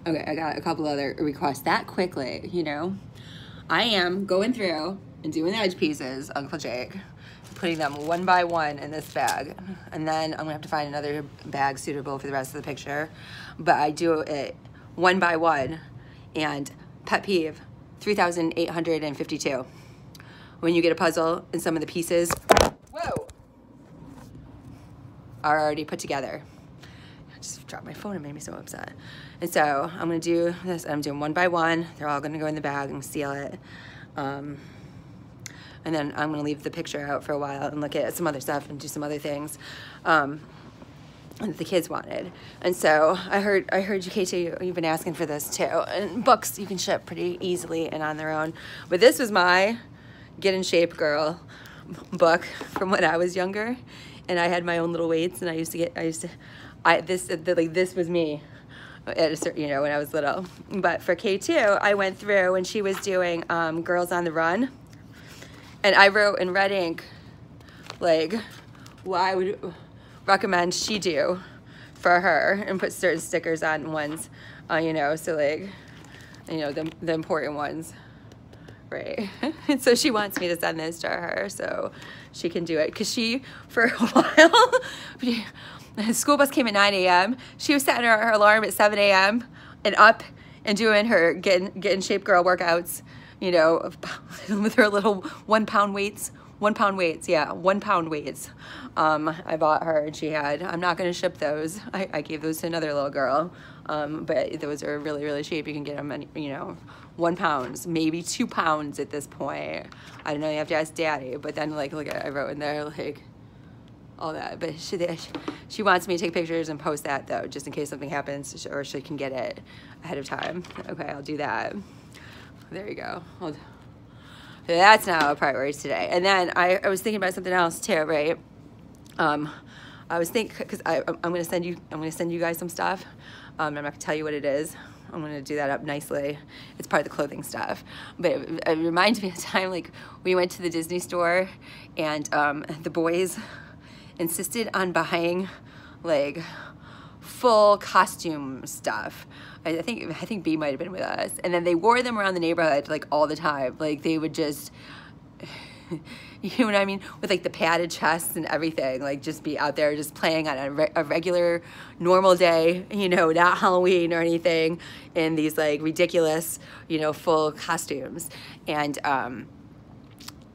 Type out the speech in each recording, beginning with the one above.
Okay, I got a couple other requests that quickly, you know. I am going through and doing the edge pieces, Uncle Jake, putting them one by one in this bag. And then I'm gonna have to find another bag suitable for the rest of the picture. But I do it one by one. And pet peeve, 3,852. When you get a puzzle and some of the pieces, whoa, are already put together. I just dropped my phone and made me so upset. And so I'm gonna do this, I'm doing one by one. They're all gonna go in the bag and seal it. And then I'm gonna leave the picture out for a while and look at some other stuff and do some other things that the kids wanted. And so I heard you, Katie, you've been asking for this too. And books you can ship pretty easily and on their own. But this was my Get in Shape Girl book from when I was younger. And I had my own little weights, and this was me at a certain, you know, when I was little. But for K2, I went through and she was doing Girls on the Run, and I wrote in red ink like what I would recommend she do for her, and put certain stickers on ones, you know, so like, you know, the important ones, right? And so she wants me to send this to her so she can do it, because she, for a while, the school bus came at 9 a.m. She was setting her alarm at 7 a.m. and up and doing her get in shape girl workouts, you know, with her little 1 pound weights. 1 pound weights, yeah, 1 pound weights. I bought her, and she had, I'm not gonna ship those. I gave those to another little girl, but those are really, really cheap. You can get them, you know, 1 pound, maybe 2 pounds at this point. I don't know, you have to ask Daddy, but then like, look at, I wrote in there like, all that, but she wants me to take pictures and post that though, just in case something happens, or she can get it ahead of time. Okay, I'll do that. There you go. That's now a priority today. And then I was thinking about something else too, right? I was thinking, because I'm gonna send you guys some stuff. I'm not gonna tell you what it is. I'm gonna do that up nicely. It's part of the clothing stuff. But it reminds me of a time like we went to the Disney store, and the boys insisted on buying like full costume stuff. I think B might have been with us, and then they wore them around the neighborhood like all the time. Like they would just, you know what I mean, with like the padded chests and everything, like just be out there just playing on a regular normal day, you know, not Halloween or anything, in these like ridiculous, you know, full costumes. And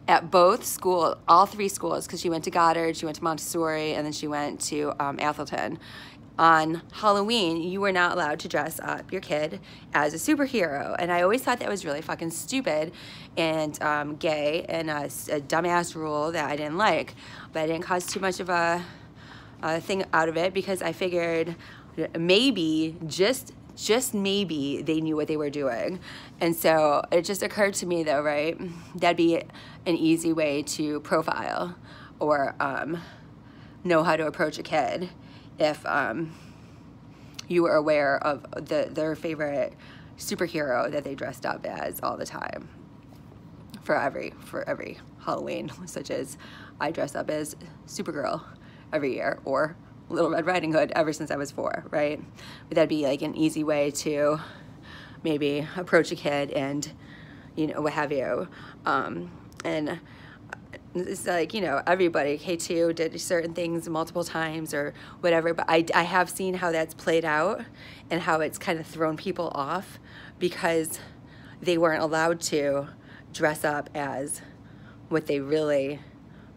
at both schools, all 3 schools, because she went to Goddard, she went to Montessori, and then she went to Atherton. On Halloween, you were not allowed to dress up your kid as a superhero. And I always thought that was really fucking stupid and gay, and a dumbass rule that I didn't like. But I didn't cause too much of a thing out of it, because I figured maybe, just maybe, they knew what they were doing. And so it just occurred to me though, right, that'd be an easy way to profile or know how to approach a kid if you were aware of their favorite superhero that they dressed up as all the time for every Halloween, such as I dress up as Supergirl every year, or Little Red Riding Hood ever since I was 4, right? But that'd be like an easy way to maybe approach a kid and, you know, what have you. And it's like, you know, everybody, K2 did certain things multiple times or whatever, but I have seen how that's played out and how it's kind of thrown people off because they weren't allowed to dress up as what they really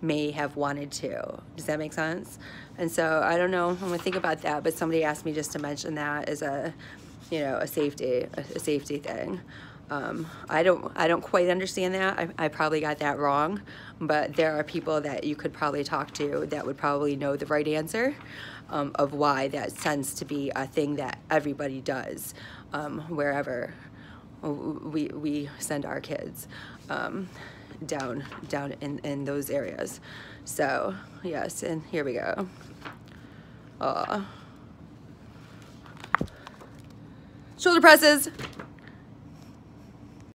may have wanted to. Does that make sense? And so I don't know, I'm gonna think about that, but somebody asked me just to mention that as a, you know, a safety thing. I don't quite understand that. I probably got that wrong, but there are people that you could probably talk to that would probably know the right answer of why that tends to be a thing that everybody does wherever we send our kids down in those areas. So yes, and here we go. Shoulder presses.